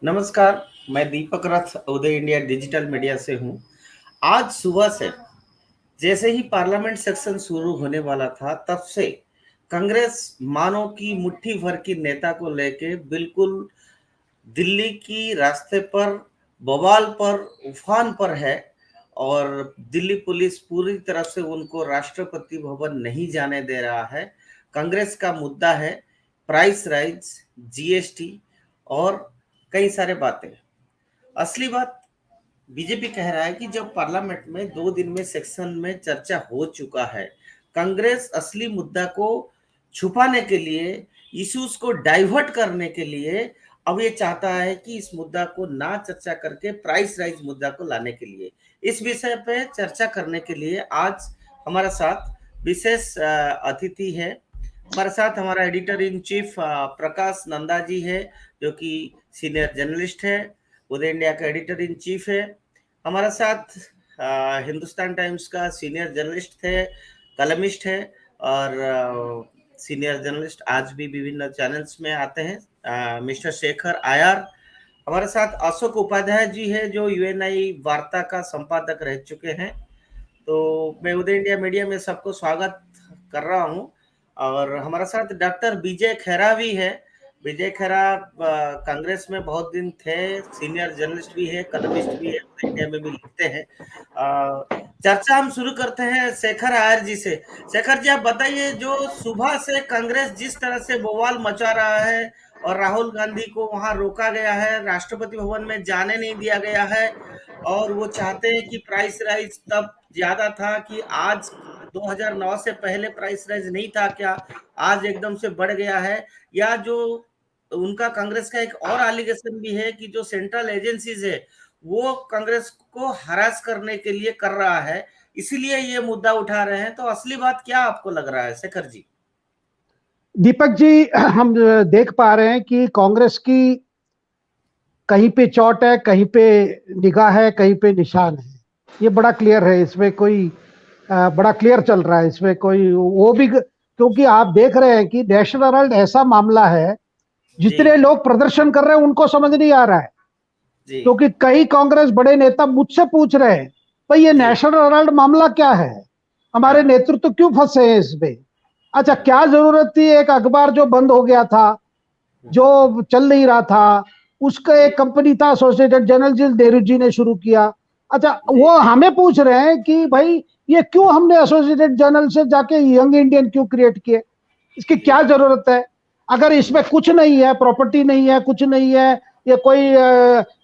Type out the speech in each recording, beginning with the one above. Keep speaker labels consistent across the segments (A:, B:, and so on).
A: नमस्कार। मैं दीपक रथ उदय India digital media से हूँ। आज सुबह से जैसे ही पार्लियामेंट सेक्शन शुरू होने वाला था, तब से कांग्रेस मानो की मुट्ठी भर की नेता को लेके बिल्कुल दिल्ली की रास्ते पर, बवाल पर, उफान पर है। और दिल्ली पुलिस पूरी तरह से उनको राष्ट्रपति भवन नहीं जाने दे रहा है। कांग्रेस का मुद्दा है प्राइस राइज, जीएसटी और कई सारे बातें। असली बात, बीजेपी कह रहा है कि जब पार्लियामेंट में 2 दिन में सेक्शन में चर्चा हो चुका है, कांग्रेस असली मुद्दा को छुपाने के लिए, इश्यूज को डाइवर्ट करने के लिए अब ये चाहता है कि इस मुद्दा को ना चर्चा करके प्राइस राइज मुद्दा को लाने के लिए, इस विषय पे चर्चा करने के लिए आज हमारा साथ विशेष अतिथि है। हमारे साथ हमारा एडिटर इन चीफ प्रकाश नंदा जी है, जो कि सीनियर जर्नलिस्ट है, उदय इंडिया का एडिटर इन चीफ है। हमारा साथ हिंदुस्तान टाइम्स का सीनियर जर्नलिस्ट थे, कलमिस्ट है और सीनियर जर्नलिस्ट आज भी विभिन्न चैनल्स में आते हैं, मिस्टर शेखर आयार। हमारे साथ अशोक उपाध्याय जी है, जो यूएनआई वार्ता का संपादक रह चुके हैं। तो मैं उदय इंडिया मीडिया में सबको स्वागत कर रहा हूँ। और हमारे साथ डॉक्टर विजय खेरा भी है। विजय खेरा कांग्रेस में बहुत दिन थे, सीनियर जर्नलिस्ट भी है, कलमिस्ट भी है, इंडिया में भी लिखते हैं। चर्चा हम शुरू करते हैं शेखर आयर जी से। शेखर जी, आप बताइए, जो सुबह से कांग्रेस जिस तरह से बवाल मचा रहा है और राहुल गांधी को वहां रोका गया है, राष्ट्रपति भवन में जाने नहीं दिया गया है, और वो चाहते हैं कि प्राइस राइज तब ज्यादा था कि आज 2009 से पहले प्राइस राइज नहीं था क्या, आज एकदम से बढ़ गया है? या जो उनका कांग्रेस का एक और एलिगेशन भी है कि जो सेंट्रल एजेंसीज है वो कांग्रेस को हरास करने के लिए कर रहा है, इसीलिए ये मुद्दा उठा रहे हैं। तो असली बात क्या आपको लग रहा है शेखर जी?
B: दीपक जी, हम देख पा रहे हैं कि कांग्रेस की कहीं पे चोट है, कहीं पे निगाह है, कहीं पे निशान है। ये बड़ा क्लियर है, इसमें कोई बड़ा क्लियर चल रहा है, इसमें कोई वो भी, क्योंकि आप देख रहे हैं कि नेशनल हेराल्ड ऐसा मामला है, जितने लोग प्रदर्शन कर रहे हैं उनको समझ नहीं आ रहा है। क्योंकि कई कांग्रेस बड़े नेता मुझसे पूछ रहे हैं, भाई ये नेशनल हेराल्ड मामला क्या है, हमारे नेतृत्व क्यों फंसे हैं इसमें? अच्छा, क्या जरूरत थी? एक अखबार जो बंद हो गया था, जो चल नहीं रहा था, उसका एक कंपनी था एसोसिएटेड जर्नल, जिस नेहरू जी ने शुरू किया। अच्छा, वो हमें पूछ रहे हैं कि भाई ये क्यों हमने एसोसिएटेड जर्नल से जाके यंग इंडियन क्यों क्रिएट किए, इसकी क्या जरूरत है? अगर इसमें कुछ नहीं है, प्रॉपर्टी नहीं है, कुछ नहीं है, ये कोई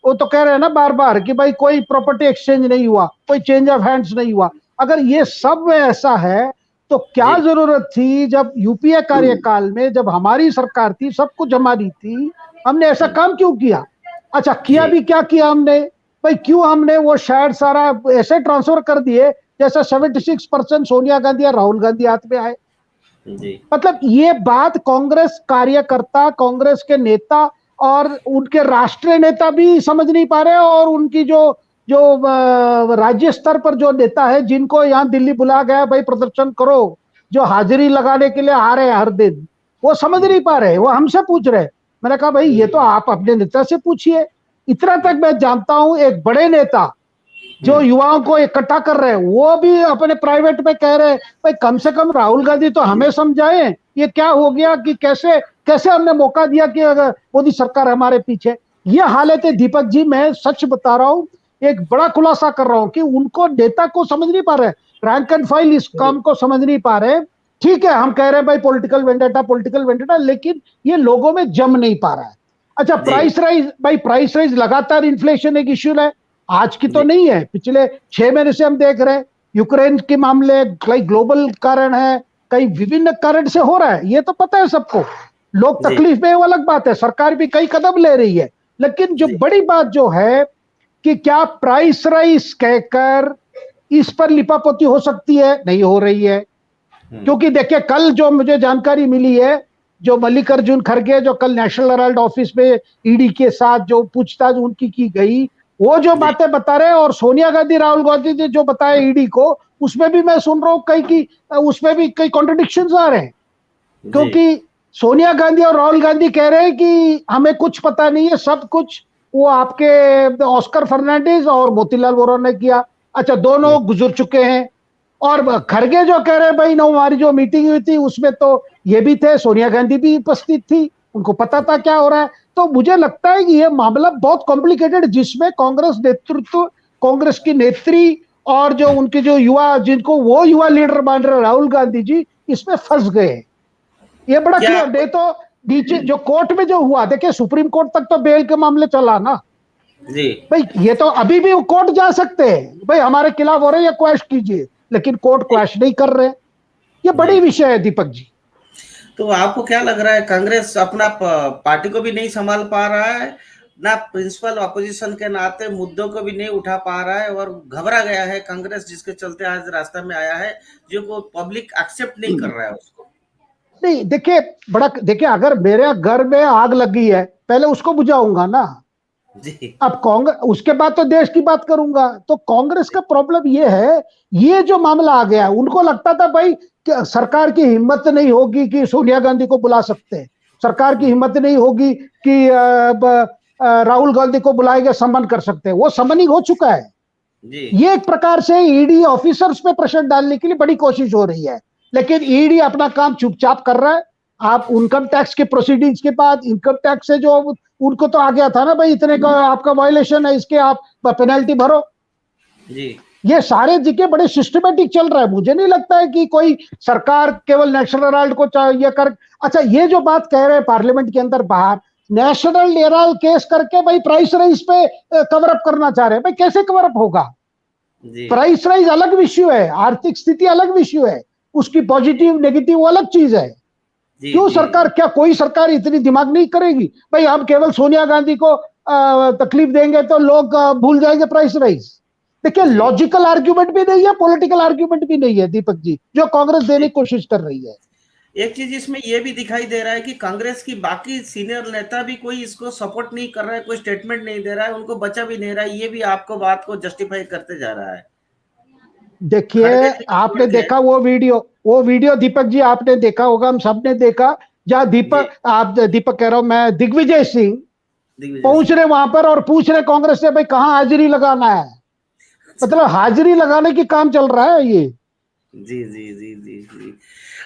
B: वो तो कह रहे हैं ना बार बार कि भाई कोई प्रॉपर्टी एक्सचेंज नहीं हुआ, कोई चेंज ऑफ हैंड्स नहीं हुआ। अगर ये सब में ऐसा है तो क्या जरूरत थी जब यूपीए कार्यकाल में, जब हमारी सरकार थी, सब कुछ हमारी थी, हमने ऐसा काम क्यों किया? अच्छा, किया भी क्या किया हमने? भाई क्यों हमने वो शायद सारा ऐसे ट्रांसफर कर दिए जैसे 76% सोनिया गांधी और राहुल गांधी हाथ में आए। मतलब ये बात कांग्रेस कार्यकर्ता, कांग्रेस के नेता और उनके राष्ट्रीय नेता भी समझ नहीं पा रहे, और उनकी जो जो राज्य स्तर पर जो नेता है, जिनको यहाँ दिल्ली बुलाया गया भाई प्रदर्शन करो, जो हाजिरी लगाने के लिए आ रहे हैं हर दिन, वो समझ नहीं पा रहे, वो हमसे पूछ रहे। मैंने कहा भाई ये तो आप अपने नेता से पूछिए। इतना तक मैं जानता हूं, एक बड़े नेता जो युवाओं को इकट्ठा कर रहे हैं, वो भी अपने प्राइवेट में कह रहे हैं भाई कम से कम राहुल गांधी तो हमें समझाएं, ये क्या हो गया कि कैसे कैसे हमने मौका दिया कि अगर मोदी सरकार हमारे पीछे। ये हालत है दीपक जी, मैं सच बता रहा हूं, एक बड़ा खुलासा कर रहा हूं कि उनको नेता को समझ नहीं पा रहे, रैंक एंड फाइल इस काम को समझ नहीं पा रहे। ठीक है, हम कह रहे हैं भाई पॉलिटिकल वेंडेटा, लेकिन ये लोगों में जम नहीं पा रहा है। अच्छा, प्राइस राइज, भाई प्राइस राइज लगातार इन्फ्लेशन एक इश्यू है, आज की तो नहीं है, पिछले 6 महीने से हम देख रहे हैं। यूक्रेन के मामले, कई ग्लोबल कारण है, कई विभिन्न कारण से हो रहा है, ये तो पता है सबको। लोग तकलीफ में, वो अलग बात है, सरकार भी कई कदम ले रही है, लेकिन जो बड़ी बात जो है कि क्या प्राइस राइज कहकर इस पर लिपापोती हो सकती है? नहीं हो रही है। क्योंकि देखिए, कल जो मुझे जानकारी मिली है, जो मल्लिकार्जुन खड़गे जो कल नेशनल हेराल्ड ऑफिस में ईडी के साथ जो पूछताछ उनकी की गई, वो जो बातें बता रहे हैं, और सोनिया गांधी राहुल गांधी ने जो बताया ईडी को, उसमें भी मैं सुन रहा हूं कई की उसमें भी कई कॉन्ट्रडिक्शंस आ रहे हैं। क्योंकि सोनिया गांधी और राहुल गांधी कह रहे हैं कि हमें कुछ पता नहीं है, सब कुछ वो आपके ऑस्कर फर्नांडिस और मोतीलाल वोरा ने किया। अच्छा, दोनों गुजर चुके हैं। और खड़गे जो कह रहे हैं भाई ना, हमारी जो मीटिंग हुई थी उसमें तो ये भी थे, सोनिया गांधी भी उपस्थित थी, उनको पता था क्या हो रहा है। तो मुझे लगता है कि ये मामला बहुत कॉम्प्लिकेटेड, जिसमें कांग्रेस नेतृत्व, कांग्रेस की नेत्री और जो उनके जो युवा, जिनको वो युवा लीडर मान रहे राहुल गांधी जी, इसमें फंस गए। ये बड़ा
A: क्या
B: क्लियर। नहीं तो नीचे जो कोर्ट में जो हुआ, देखिए सुप्रीम कोर्ट तक तो बेल के मामले चला ना
A: जी
B: भाई, ये तो अभी भी कोर्ट जा सकते हैं भाई, हमारे खिलाफ हो रहे हैं या क्वैश कीजिए, लेकिन कोर्ट क्वैश नहीं कर रहे। ये बड़ी
A: जी।
B: विषय है दीपक जी।
A: तो आपको क्या लग रहा है, कांग्रेस अपना पार्टी को भी नहीं संभाल पा रहा है, ना प्रिंसिपल ऑपोजिशन के नाते मुद्दों को भी नहीं उठा पा रहा है, और घबरा गया है कांग्रेस, जिसके चलते आज रास्ता में आया है, जो को पब्लिक एक्सेप्ट नहीं कर रहा है उसको।
B: नहीं, देखिए बड़ा, देखिए अगर मेरे घर में आग लगी है, पहले उसको बुझाऊंगा ना।
A: जी
B: अब कांग्रेस, उसके बाद तो देश की बात करूंगा। तो कांग्रेस का प्रॉब्लम ये है, ये जो मामला आ गया, उनको लगता था भाई कि सरकार की हिम्मत नहीं होगी कि सोनिया गांधी को बुला सकते हैं, सरकार की हिम्मत नहीं होगी कि राहुल गांधी को बुलाएंगे, सम्मान कर सकते हैं। वो समनिंग हो चुका है।
A: जी
B: ये एक प्रकार से ईडी ऑफिसर्स पे प्रेशर डालने के लिए बड़ी कोशिश हो रही है, लेकिन ईडी अपना काम चुपचाप कर रहा है। आप इनकम टैक्स के प्रोसीडिंग्स के बाद, इनकम टैक्स से जो उनको तो आ गया था ना भाई, इतने का आपका वायलेशन है, इसके आप पेनल्टी भरो।
A: जी
B: ये सारे जिके बड़े सिस्टमेटिक चल रहा है। मुझे नहीं लगता है कि कोई सरकार केवल नेशनल हेराल्ड को ये कर। अच्छा, ये जो बात कह रहे हैं पार्लियामेंट के अंदर बाहर, नेशनल हेराल्ड केस करके भाई प्राइस राइज पे कवर अप करना चाह रहे हैं, भाई कैसे कवर अप होगा?
A: जी
B: प्राइस राइज अलग विषय है, आर्थिक स्थिति अलग विषय है, उसकी पॉजिटिव नेगेटिव वो अलग चीज है।
A: जी
B: क्यों
A: जी
B: सरकार, क्या कोई सरकार इतनी दिमाग नहीं करेगी भाई, हम केवल सोनिया गांधी को तकलीफ देंगे तो लोग भूल जाएंगे प्राइस राइज? देखिए,
A: जी
B: लॉजिकल आर्ग्यूमेंट भी नहीं है, पॉलिटिकल आर्ग्यूमेंट भी नहीं है दीपक जी, जो कांग्रेस देने
A: जी।
B: की कोशिश कर रही है।
A: एक चीज इसमें यह भी दिखाई दे रहा है कि कांग्रेस की बाकी सीनियर नेता भी कोई इसको सपोर्ट नहीं कर रहा है, कोई स्टेटमेंट नहीं दे रहा है, उनको बचा भी नहीं रहा है, ये भी आपको बात को जस्टिफाई करते जा रहा है।
B: देखिए,
A: खड़गे जी
B: आपने
A: थे।
B: देखा वो वीडियो दीपक जी आपने देखा होगा, हम सबने देखा, जहां
A: जी
B: दीपक कह रहा हूं मैं, दिग्विजय सिंह
A: दिग्विजय
B: पहुंच
A: सिंह।
B: रहे वहां पर और पूछ रहे कांग्रेस से भाई कहां हाजिरी लगाना है। मतलब हाजिरी लगाने की काम चल रहा है ये।
A: जी जी जी जी जी।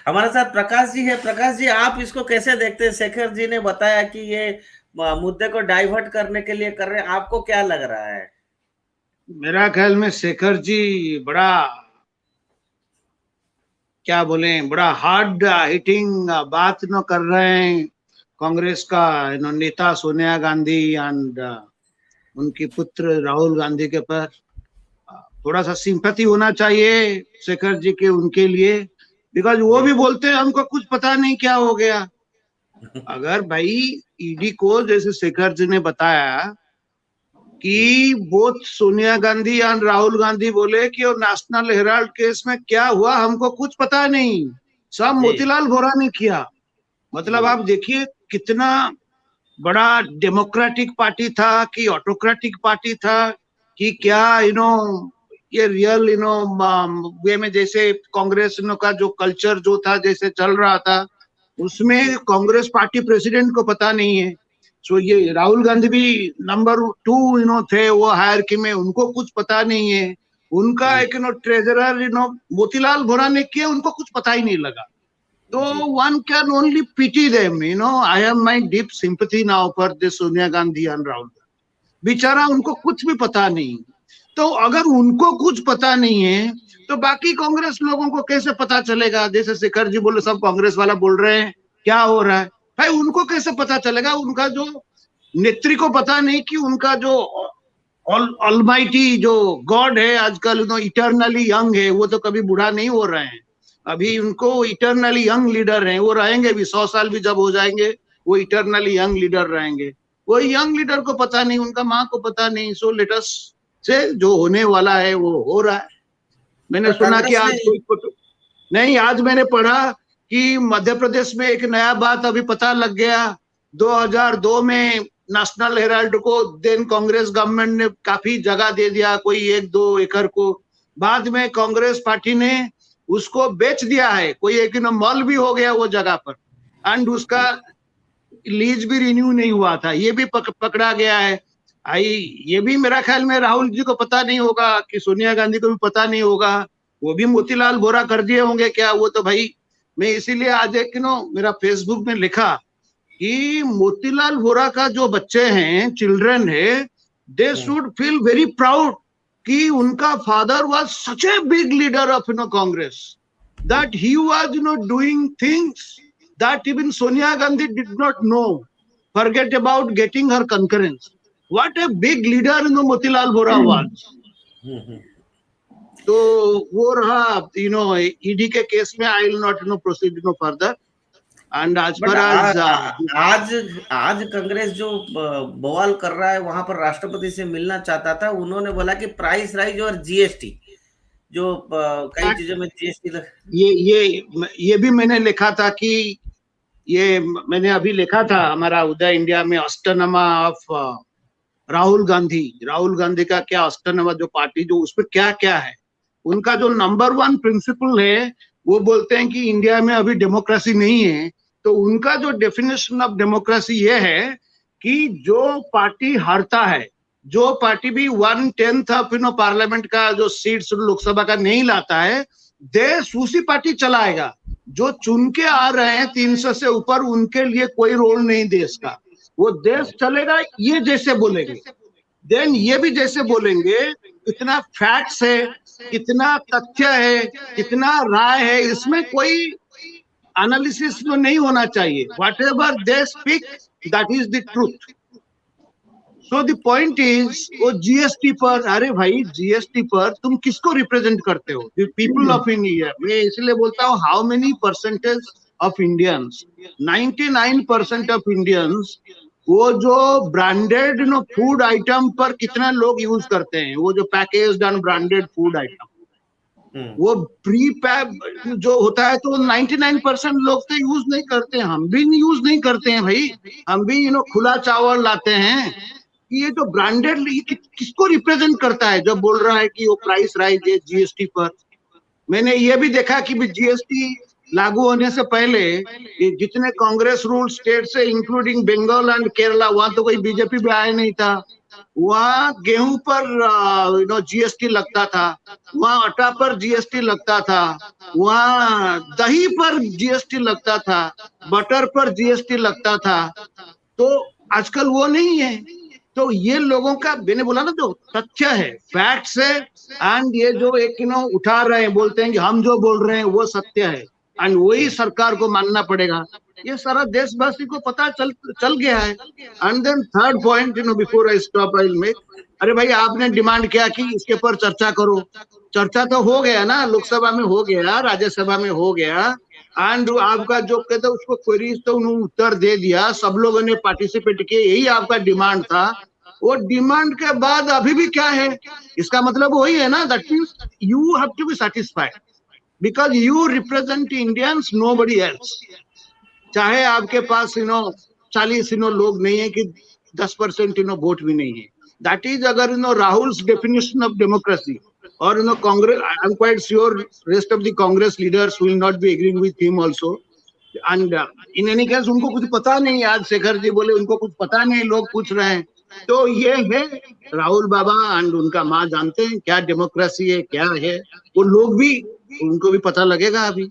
A: हमारे साथ प्रकाश जी है। प्रकाश जी, आप इसको कैसे देखते हैं? शेखर जी ने बताया कि ये मुद्दे को डाइवर्ट करने के लिए कर रहे हैं, आपको क्या लग रहा है?
C: मेरा ख्याल में शेखर जी बड़ा, क्या बोले, बड़ा हार्ड हिटिंग बात न कर रहे हैं। कांग्रेस का नेता सोनिया गांधी एंड उनकी पुत्र राहुल गांधी के पर थोड़ा सा सिंपैथी होना चाहिए शेखर जी के उनके लिए, बिकॉज वो
A: जी
C: भी बोलते हैं हमको कुछ पता नहीं क्या हो गया। अगर भाई ईडी को, जैसे शेखर जी ने बताया कि बोथ सोनिया गांधी और राहुल गांधी बोले कि और नेशनल हेराल्ड केस में क्या हुआ हमको कुछ पता नहीं, सब
A: जी
C: मोतीलाल वोरा ने किया। मतलब
A: जी
C: आप देखिए कितना बड़ा डेमोक्रेटिक पार्टी था कि ऑटोक्रेटिक पार्टी था कि क्या, ये रियल वे में, जैसे कांग्रेस का जो कल्चर जो था, जैसे चल रहा था, उसमें कांग्रेस पार्टी प्रेसिडेंट को पता नहीं है। सो ये राहुल गांधी भी नंबर 2 थे वो हायरकी में, उनको कुछ पता नहीं है। उनका
A: जी
C: एक ट्रेजरर मोतीलाल वोरा ने किया, उनको कुछ पता ही नहीं लगा। तो
A: जी
C: one can only pity them, I have my deep sympathy now for the Sonia Gandhi and Rahul Gandhi. बेचारा उनको कुछ भी पता नहीं। तो अगर उनको कुछ पता नहीं है तो बाकी कांग्रेस लोगों को कैसे पता चलेगा? जैसे शेखर जी बोले सब कांग्रेस वाला बोल रहे हैं क्या हो रहा है, भाई उनको कैसे पता चलेगा? उनका जो नेत्री को पता नहीं कि उनका जो ऑलमाइटी जो गॉड है आजकल इटर्नली यंग है, वो तो कभी बूढ़ा नहीं हो रहे हैं। अभी उनको इटर्नली यंग लीडर हैं, वो रहेंगे भी 100 साल भी जब हो जाएंगे वो इटर्नली यंग लीडर रहेंगे। वो यंग लीडर को पता नहीं, उनका माँ को पता नहीं। सो लेट अस से जो होने वाला है वो हो रहा है। मैंने
A: पर
C: सुना कि
A: कांग्रेस ने।
C: आज कोई नहीं, आज मैंने पढ़ा कि मध्य प्रदेश में एक नया बात अभी पता लग गया। 2002 में नेशनल हेराल्ड को देन कांग्रेस गवर्नमेंट ने काफी जगह दे दिया, कोई 1-2 एकड़ को। बाद में कांग्रेस पार्टी ने उसको बेच दिया है, कोई एक मॉल भी हो गया वो जगह पर, एंड उसका लीज भी रिन्यू नहीं हुआ था, ये भी पकड़ा गया है। ये भी मेरा ख्याल में राहुल जी को पता नहीं होगा कि सोनिया गांधी को भी पता नहीं होगा, वो भी मोतीलाल वोरा कर दिए होंगे क्या? वो तो भाई, मैं इसीलिए आज एक मेरा फेसबुक में लिखा कि मोतीलाल वोरा का जो बच्चे हैं, चिल्ड्रन है, they should feel very proud कि उनका father was such a big leader of Congress, that he was doing things that even Sonia Gandhi did not know. Forget about getting her concurrence. What a big leader Motilal Vora was. तो वो रहा ED के case में. I will not proceed further. And as far as
A: आज कांग्रेस जो बवाल कर रहा है, वहां पर राष्ट्रपति से मिलना चाहता था. उन्होंने बोला कि प्राइस राइज और जीएसटी, जो कई चीजों में जीएसटी,
C: ये भी मैंने लिखा था कि ये मैंने अभी लिखा था हमारा उदय इंडिया में, अष्टनामा ऑफ राहुल गांधी का क्या अष्टनामा, जो पार्टी जो उसमें क्या क्या है, उनका जो नंबर 1 प्रिंसिपल है, वो बोलते हैं कि इंडिया में अभी डेमोक्रेसी नहीं है. तो उनका जो डेफिनेशन ऑफ डेमोक्रेसी ये है कि जो पार्टी हारता है, जो पार्टी भी 1/10 ऑफ पार्लियामेंट का जो सीट्स लोकसभा का नहीं लाता है, देश उसी पार्टी चलाएगा. जो चुन के आ रहे हैं 300 से ऊपर, उनके लिए कोई रोल नहीं देश का, वो देश चलेगा. ये जैसे बोलेंगे, देन ये भी जैसे बोलेंगे, कितना फैक्ट्स है, कितना तथ्य है, कितना राय है, इसमें कोई एनालिसिस तो नहीं होना चाहिए. What ever they speak, that is the truth. So the point is, वो जीएसटी पर, अरे भाई जीएसटी पर तुम किसको रिप्रेजेंट करते हो? The people of India. मैं इसलिए बोलता हूँ, how many percentage of Indians? 99% of Indians वो जो ब्रांडेड फूड आइटम पर कितना लोग यूज करते हैं, वो जो packaged and branded food item, वो प्री पैक जो होता है, तो 99% लोग तो यूज नहीं करते हैं. हम भी यूज नहीं करते हैं भाई. हम भी खुला चावल लाते हैं. ये जो ब्रांडेड किसको रिप्रेजेंट करता है जब बोल रहा है कि वो प्राइस राइज है जीएसटी पर? मैंने ये भी देखा कि जीएसटी लागू होने से पहले जितने कांग्रेस रूल स्टेट से, इंक्लूडिंग बंगाल एंड केरला, वहां तो कोई बीजेपी भी आया नहीं था. वहां गेहूं पर जीएसटी लगता था, वहां आटा पर जीएसटी लगता था, वहां दही पर जीएसटी लगता था, बटर पर जीएसटी लगता था. तो आजकल वो नहीं है. तो ये लोगों का, मैंने बोला ना, जो तथ्य है, फैक्ट्स है, एंड ये जो एक उठा रहे हैं, बोलते हैं कि हम जो बोल रहे हैं वो सत्य है, एंड वही सरकार को मानना पड़ेगा. ये सारा देशवासी को पता चल गया है. And then third point, before I stop, I will make, अरे भाई आपने डिमांड किया कि इसके पर चर्चा करो. चर्चा तो हो गया ना, लोकसभा में हो गया, राज्यसभा में हो गया, एंड आपका जो कहते उसको क्वेरीज तो उन्होंने उत्तर दे दिया, सब लोगों ने पार्टिसिपेट किए. यही आपका डिमांड था. वो डिमांड के बाद अभी भी क्या है, इसका मतलब वही है ना, that means you have to be satisfied because you represent Indians, nobody else. चाहे आपके पास 40 लोग नहीं है कि 10% वोट भी नहीं है. दैट इज अगर राहुल्स डेफिनेशन ऑफ डेमोक्रेसी. और Congress, I am quite sure rest of the Congress leaders will not be agreeing with him also. And in any case उनको कुछ पता नहीं. आज शेखर जी बोले उनको कुछ पता नहीं, लोग पूछ रहे हैं. तो ये है राहुल बाबा एंड उनका माँ जानते हैं क्या डेमोक्रेसी है, क्या है. वो लोग भी, उनको भी पता लगेगा. अभी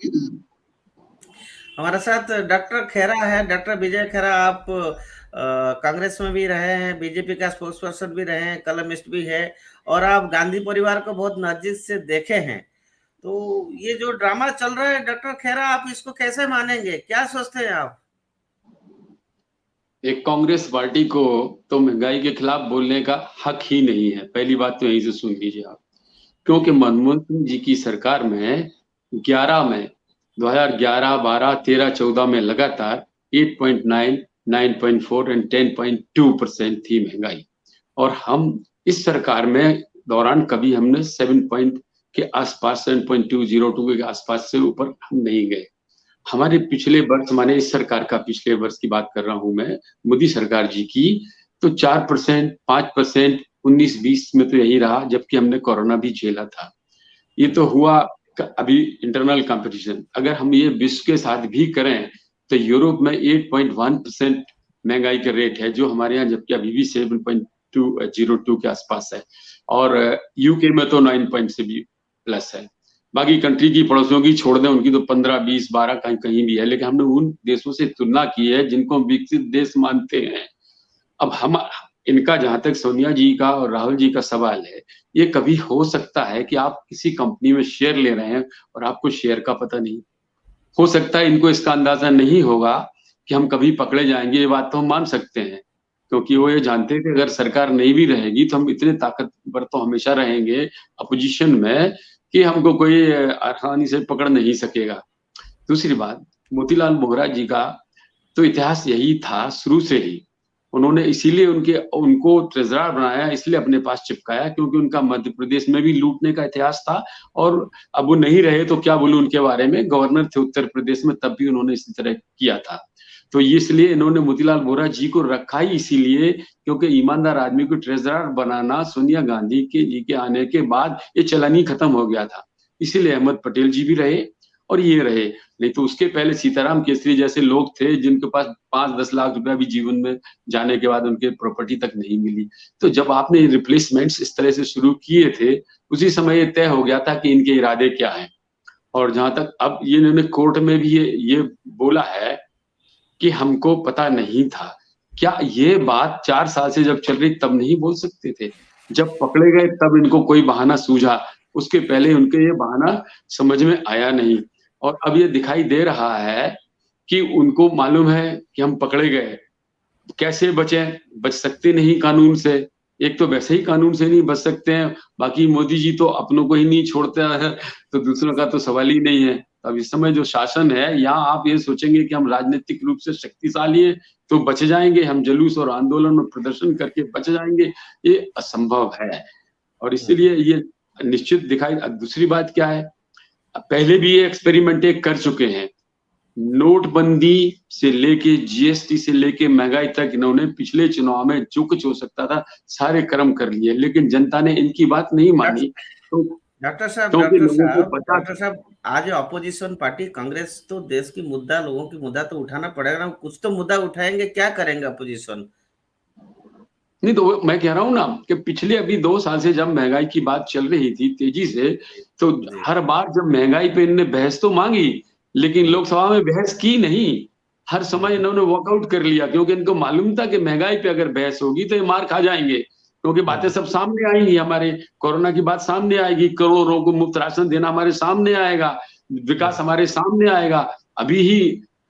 A: हमारे साथ डॉक्टर खेरा है, डॉक्टर विजय खेरा. आप कांग्रेस में भी रहे हैं, बीजेपी का स्पोक्स पर्सन भी रहे हैं, कलमिस्ट भी है, और आप गांधी परिवार को बहुत नजदीक से देखे हैं. तो ये जो ड्रामा चल रहा है डॉक्टर खेरा, आप इसको कैसे मानेंगे, क्या सोचते हैं आप?
D: एक कांग्रेस पार्टी को तो महंगाई के खिलाफ बोलने का हक ही नहीं है. पहली बात तो यहीं से सुन लीजिए आप. क्योंकि मनमोहन सिंह जी की सरकार में 2011, 12, 13, 14 में लगातार 8.9, 9.4 एंड 10.2% थी महंगाई. और हम इस सरकार में दौरान कभी हमने 7 के आसपास, 7.202 के आसपास से ऊपर हम नहीं गए. हमारे पिछले वर्ष, माने इस सरकार का पिछले वर्ष की बात कर रहा हूं मैं, मोदी सरकार जी की, तो 4%, 5%, 19-20 में तो यही रहा, जबकि हमने कोरोना भी झेला था. ये तो हुआ अभी इंटरनल कंपटीशन. अगर हम ये विश्व के साथ भी करें तो यूरोप में 8.1% महंगाई का रेट है, जो हमारे यहाँ जबकि अभी भी 0.02 के आसपास है, और यूके में तो 9 पॉइंट से भी प्लस है। बाकी कंट्री की पड़ोसियों की छोड़ दें, उनकी तो 15, 20, 12 कहीं भी है, लेकिन हमने उन देशों से तुलना की है जिनको हम विकसित देश मानते हैं। अब हम इनका, जहां तक सोनिया जी का और राहुल जी का सवाल है, ये कभी हो सकता है कि आप किसी कंपनी में शेयर ले रहे हैं और आपको शेयर का पता नहीं, हो सकता है इनको इसका अंदाजा नहीं होगा कि हम कभी पकड़े जाएंगे। ये बात तो हम मान सकते हैं, क्योंकि वो ये जानते थे अगर सरकार नहीं भी रहेगी तो हम इतने ताकतवर तो हमेशा रहेंगे अपोजिशन में कि हमको कोई आसानी से पकड़ नहीं सकेगा। दूसरी बात, मोतीलाल वोहरा जी का तो इतिहास यही था शुरू से ही। उन्होंने इसीलिए उनको ट्रेजरर बनाया, इसलिए अपने पास चिपकाया, क्योंकि उनका मध्य प्रदेश में भी लूटने का इतिहास था, और अब वो नहीं रहे तो क्या बोलूं उनके बारे में, गवर्नर थे उत्तर प्रदेश में, तब भी उन्होंने इसी तरह किया था। तो इसलिए इन्होंने मोतीलाल वोहरा जी को रखा ही इसीलिए, क्योंकि ईमानदार आदमी को ट्रेजरर बनाना सोनिया गांधी जी के आने के बाद ये चलन ही खत्म हो गया था। इसीलिए अहमद पटेल जी भी रहे और ये रहे, नहीं तो उसके पहले सीताराम केसरी जैसे लोग थे जिनके पास 5-10 लाख रुपया भी जीवन में जाने के बाद उनके प्रॉपर्टी तक नहीं मिली। तो जब आपने रिप्लेसमेंट्स इस तरह से शुरू किए थे, उसी समय ये तय हो गया था कि इनके इरादे क्या हैं। और जहां तक अब ये इन्होंने कोर्ट में भी ये बोला है कि हमको पता नहीं था, क्या ये बात 4 साल से जब चल रही तब नहीं बोल सकते थे? जब पकड़े गए तब इनको कोई बहाना सूझा, उसके पहले उनके ये बहाना समझ में आया नहीं। और अब ये दिखाई दे रहा है कि उनको मालूम है कि हम पकड़े गए, कैसे बचें? बच सकते नहीं कानून से, एक तो वैसे ही कानून से नहीं बच सकते हैं, बाकी मोदी जी तो अपनों को ही नहीं छोड़ते हैं, तो दूसरों का तो सवाल ही नहीं है। अब इस समय जो शासन है, यहाँ आप ये सोचेंगे कि हम राजनीतिक रूप से शक्तिशाली है तो बच जाएंगे, हम जुलूस और आंदोलन और प्रदर्शन करके बच जाएंगे, ये असंभव है। और इसीलिए ये निश्चित दिखाई। दूसरी बात क्या है, पहले भी ये एक्सपेरिमेंट कर चुके हैं, नोटबंदी से लेके जीएसटी से लेके महंगाई तक इन्होंने पिछले चुनाव में जो कुछ हो सकता था सारे कर्म कर लिए, लेकिन जनता ने इनकी बात नहीं मानी। तो
A: डॉक्टर साहब, आज अपोजिशन पार्टी कांग्रेस तो देश की मुद्दा, लोगों की मुद्दा तो उठाना पड़ेगा ना, कुछ तो मुद्दा उठाएंगे, क्या करेंगे अपोजिशन?
D: नहीं तो मैं कह रहा हूँ ना कि पिछले अभी 2 साल से जब महंगाई की बात चल रही थी तेजी से, तो हर बार जब महंगाई पे इन्होंने बहस तो मांगी, लेकिन लोकसभा में बहस की नहीं। हर समय इन्होंने वॉकआउट कर लिया, क्योंकि इनको मालूम था कि महंगाई पे अगर बहस होगी तो ये मार खा जाएंगे, क्योंकि बातें सब सामने आएंगी। हमारे कोरोना की बात सामने आएगी, करोड़ों को मुफ्त राशन देना हमारे सामने आएगा, विकास हमारे सामने आएगा।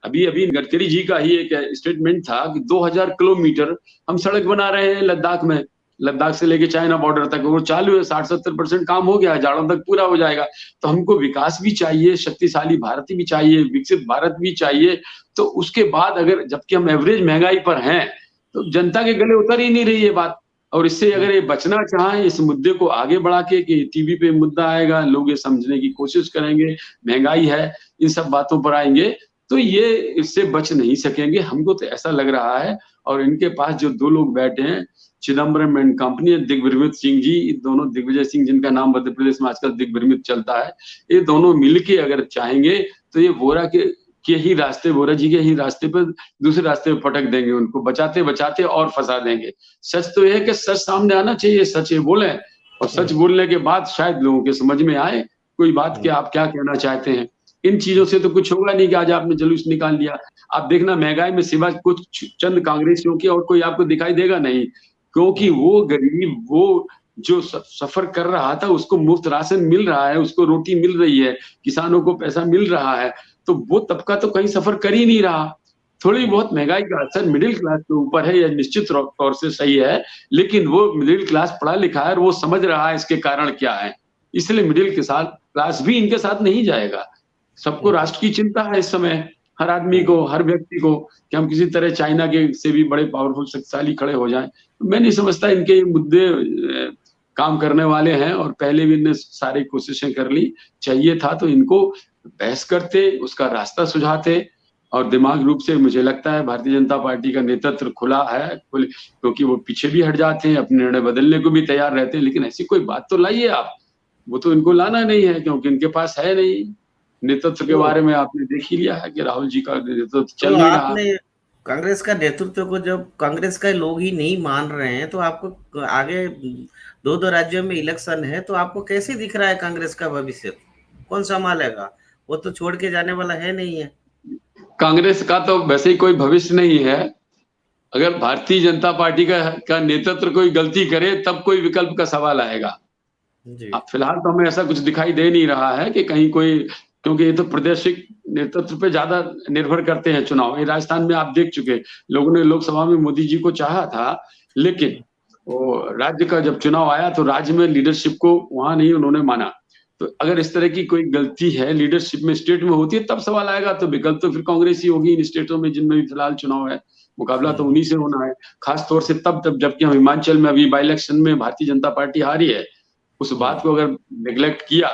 D: अभी गडकरी जी का ही एक स्टेटमेंट था कि 2000 किलोमीटर हम सड़क बना रहे हैं लद्दाख में, लद्दाख से लेके चाइना बॉर्डर तक, वो चालू है, 60-70% काम हो गया है, जाड़ों तक पूरा हो जाएगा। तो हमको विकास भी चाहिए, शक्तिशाली भारत भी चाहिए, विकसित भारत भी चाहिए। तो उसके बाद अगर, जबकि हम एवरेज महंगाई पर हैं, तो जनता के गले उतर ही नहीं रही ये बात। और इससे अगर ये बचना चाहें, इस मुद्दे को आगे बढ़ा के कि टीवी पे मुद्दा आएगा, लोग ये समझने की कोशिश करेंगे, महंगाई है, इन सब बातों पर आएंगे, तो ये इससे बच नहीं सकेंगे, हमको तो ऐसा लग रहा है। और इनके पास जो 2 लोग बैठे हैं, चिदम्बरम एंड कंपनी, दिग्विजय सिंह जी, दोनों, दिग्विजय सिंह जिनका नाम मध्य प्रदेश में आजकल दिग्विजय चलता है, ये दोनों मिलके अगर चाहेंगे तो ये वोरा के ही रास्ते, वोरा जी के ही रास्ते पर दूसरे रास्ते पर पटक देंगे, उनको बचाते बचाते और फंसा देंगे। सच तो यह है कि सच सामने आना चाहिए, सच ये बोले, और सच बोलने के बाद शायद लोगों के समझ में आए कोई बात कि आप क्या कहना चाहते हैं। इन चीजों से तो कुछ होगा नहीं कि आज आपने जुलूस निकाल लिया। आप देखना, महंगाई में सिवा कुछ चंद कांग्रेसियों की और कोई आपको दिखाई देगा नहीं, क्योंकि वो गरीब, वो जो सफर कर रहा था, उसको मुफ्त राशन मिल रहा है, उसको रोटी मिल रही है, किसानों को पैसा मिल रहा है, तो वो तबका तो कहीं सफर कर ही नहीं रहा। थोड़ी बहुत महंगाई का असर मिडिल क्लास के ऊपर है, यह निश्चित तौर से सही है, लेकिन वो मिडिल क्लास पढ़ा लिखा है और वो समझ रहा है इसके कारण क्या है, इसलिए मिडिल क्लास भी इनके साथ नहीं जाएगा। सबको राष्ट्र की चिंता है इस समय, हर आदमी को, हर व्यक्ति को, कि हम किसी तरह चाइना के से भी बड़े पावरफुल, शक्तिशाली खड़े हो जाएं। मैं नहीं समझता इनके ये मुद्दे काम करने वाले हैं, और पहले भी इनने सारी कोशिशें कर ली। चाहिए था तो इनको बहस करते, उसका रास्ता सुझाते, और दिमाग रूप से मुझे लगता है भारतीय जनता पार्टी का नेतृत्व खुला है, क्योंकि वो पीछे भी हट जाते हैं, अपने निर्णय बदलने को भी तैयार रहते हैं, लेकिन ऐसी कोई बात तो लाइए आप। वो तो इनको लाना नहीं है, क्योंकि इनके पास है नहीं। नेतृत्व के बारे में आपने देख ही लिया है कि राहुल जी का नेतृत्व चल नहीं रहा।
A: कांग्रेस का नेतृत्व को जब कांग्रेस का लोग ही नहीं मान रहे हैं, तो आपको आगे दो दो राज्यों में इलेक्शन है, तो आपको कैसे दिख रहा है कांग्रेस का भविष्य? कौन संभालेगा? वो तो छोड़ के जाने वाला है नहीं है।
D: कांग्रेस का तो वैसे ही कोई भविष्य नहीं है। अगर भारतीय जनता पार्टी का नेतृत्व कोई गलती करे तब कोई विकल्प का सवाल आएगा।
A: जी।
D: अब फिलहाल तो हमें ऐसा कुछ दिखाई दे नहीं रहा है कि कहीं कोई, क्योंकि ये तो प्रादेशिक नेतृत्व पे ज्यादा निर्भर करते हैं चुनाव। ये राजस्थान में आप देख चुके, लोगों ने लोकसभा में मोदी जी को चाहा था, लेकिन वो राज्य का जब चुनाव आया तो राज्य में लीडरशिप को वहां नहीं उन्होंने माना। तो अगर इस तरह की कोई गलती है लीडरशिप में स्टेट में होती है तब सवाल आएगा। तो विकल्प तो फिर कांग्रेस ही होगी इन स्टेटों में जिनमें भी फिलहाल चुनाव है। मुकाबला तो उन्हीं से होना है, खासतौर से तब जबकि हम हिमाचल में अभी बाई इलेक्शन में भारतीय जनता पार्टी हारी है। उस बात को अगर निगलेक्ट किया,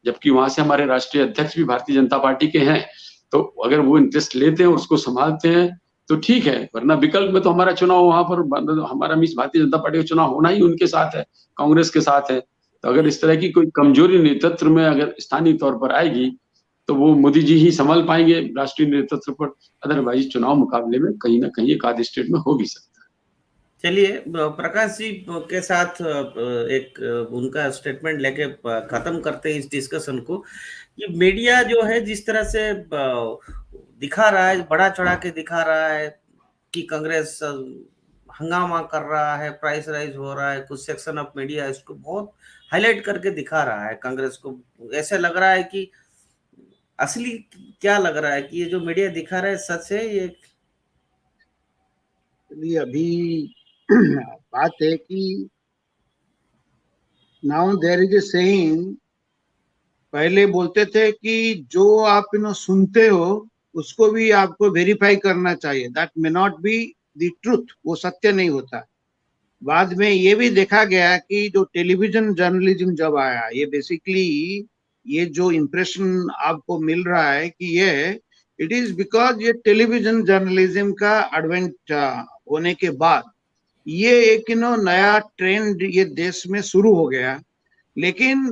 D: जबकि वहां से हमारे राष्ट्रीय अध्यक्ष भी भारतीय जनता पार्टी के हैं, तो अगर वो इंटरेस्ट लेते हैं और उसको संभालते हैं तो ठीक है, वरना विकल्प में तो हमारा चुनाव वहां पर, हमारा मीन्स भारतीय जनता पार्टी का चुनाव होना ही उनके साथ है, कांग्रेस के साथ है। तो अगर इस तरह की कोई कमजोरी नेतृत्व में अगर स्थानीय तौर पर आएगी तो वो मोदी जी ही संभाल पाएंगे राष्ट्रीय नेतृत्व पर। अदरवाइज चुनाव मुकाबले में कहीं ना कहीं एक आध स्टेट में हो भी सकता है।
A: चलिए, प्रकाश जी के साथ एक उनका स्टेटमेंट लेके खत्म करते हैं इस डिस्कशन को। ये मीडिया जो है जिस तरह से दिखा रहा है, बड़ा चढ़ा के दिखा रहा है कि कांग्रेस हंगामा कर रहा है, प्राइस राइज हो रहा है, कुछ सेक्शन ऑफ मीडिया इसको बहुत हाईलाइट करके दिखा रहा है कांग्रेस को। ऐसे लग रहा है कि असली क्या लग रहा है कि ये जो मीडिया दिखा रहा है सच है ये?
C: अभी बात है कि now there is a saying, पहले बोलते थे कि जो आप सुनते हो उसको भी आपको वेरीफाई करना चाहिए, that may not be the truth, वो सत्य नहीं होता। बाद में ये भी देखा गया कि जो टेलीविजन जर्नलिज्म जब आया, ये बेसिकली ये जो इम्प्रेशन आपको मिल रहा है कि ये इट इज बिकॉज ये टेलीविजन जर्नलिज्म का एडवेंट होने के बाद ये एक नया ट्रेंड ये देश में शुरू हो गया। लेकिन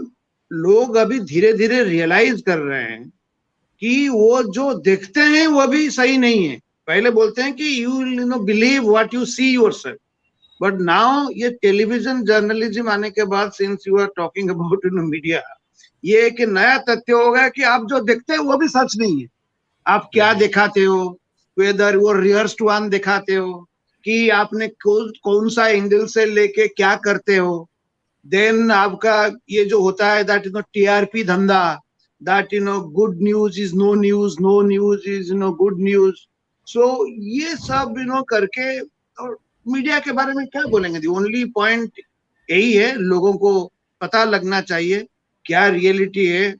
C: लोग अभी धीरे धीरे रियलाइज कर रहे हैं कि वो जो देखते हैं वो भी सही नहीं है। पहले बोलते हैं कि you believe what you see yourself, but now ये टेलीविजन जर्नलिज्म आने के बाद, since you are talking about media, ये एक नया तथ्य हो गया कि आप जो देखते हैं वो भी सच नहीं है। आप क्या दिखाते हो, वेदर वो रिहर्स्ड वन दिखाते हो कि आपने कौन सा एंगल से लेके क्या करते हो, देन आपका ये जो होता है दैट टीआरपी धंधा, that good news is no news, no news is good news. So ये सब करके, और मीडिया के बारे में क्या बोलेंगे? दी ओनली पॉइंट यही है, लोगों को पता लगना चाहिए क्या रियलिटी है।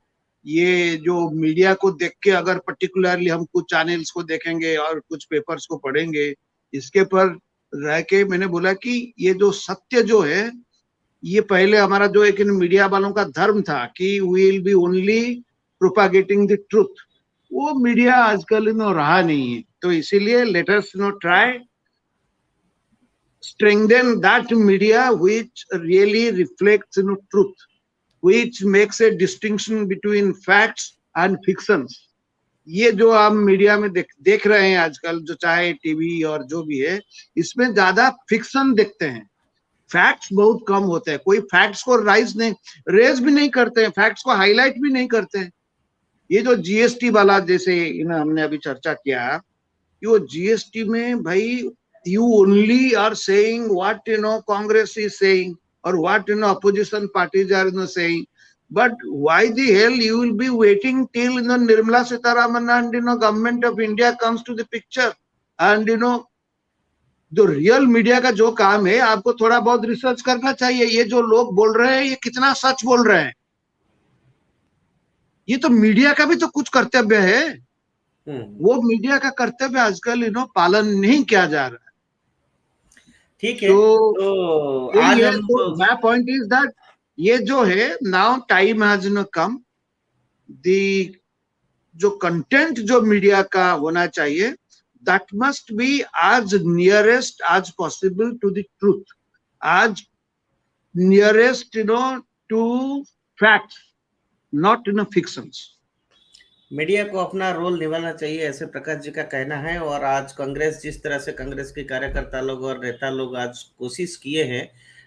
C: ये जो मीडिया को देख के अगर पर्टिकुलरली हम कुछ चैनल्स को देखेंगे और कुछ पेपर्स को पढ़ेंगे, इसके पर रह के मैंने बोला कि ये जो सत्य जो है, ये पहले हमारा जो एक मीडिया वालों का धर्म था कि we will be only propagating the truth, वो मीडिया आजकल रहा नहीं है। तो इसीलिए let us try strengthen that media which really reflects truth, which makes a distinction between facts and fictions। ये जो हम मीडिया में देख रहे हैं आजकल, जो चाहे टीवी और जो भी है, इसमें ज्यादा फिक्शन देखते हैं, फैक्ट्स बहुत कम होते हैं। कोई फैक्ट्स को रेज भी नहीं करते हैं, फैक्ट्स को हाईलाइट भी नहीं करते हैं। ये जो जीएसटी वाला जैसे हमने अभी चर्चा किया, वो जीएसटी में भाई you only are saying what Congress is saying or what opposition parties are saying, but why the hell you will be waiting till Nirmala Sitharaman and government of India comes to the picture? And जो real media का जो काम है, आपको थोड़ा बहुत research करना चाहिए। ये जो लोग बोल रहे हैं ये कितना सच बोल रहे हैं, ये तो मीडिया का भी तो कुछ कर्तव्य है। वो मीडिया का कर्तव्य आजकल पालन नहीं किया जा रहा है।
A: ठीक है।
C: तो आज माय पॉइंट इज दैट ये जो है नाउ टाइम हैज कम, दी जो कंटेंट जो मीडिया का होना चाहिए that must be as nearest as possible to the truth, as nearest to facts, not fictions।
A: Media को अपना रोल निभाना चाहिए, ऐसे प्रकाश जी का कहना है। और आज कांग्रेस, जिस तरह से कांग्रेस के कार्यकर्ता लोग और नेता लोग आज कोशिश किए हैं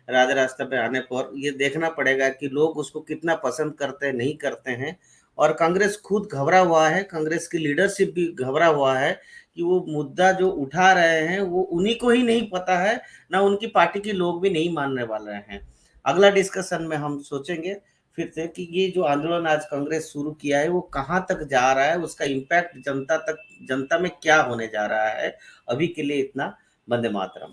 A: राज रास्ते पे आने पर, ये देखना पड़ेगा कि लोग उसको कितना पसंद करते हैं, नहीं करते हैं। और कांग्रेस खुद घबरा हुआ है, कांग्रेस की लीडरशिप भी घबरा हुआ है कि वो मुद्दा जो उठा रहे हैं वो उन्हीं को ही नहीं पता है, ना उनकी पार्टी के लोग भी नहीं मानने वाले हैं। अगला डिस्कशन में हम सोचेंगे फिर से कि ये जो आंदोलन आज कांग्रेस शुरू किया है वो कहाँ तक जा रहा है, उसका इम्पैक्ट जनता में क्या होने जा रहा है। अभी के लिए इतना। वंदे मातरम।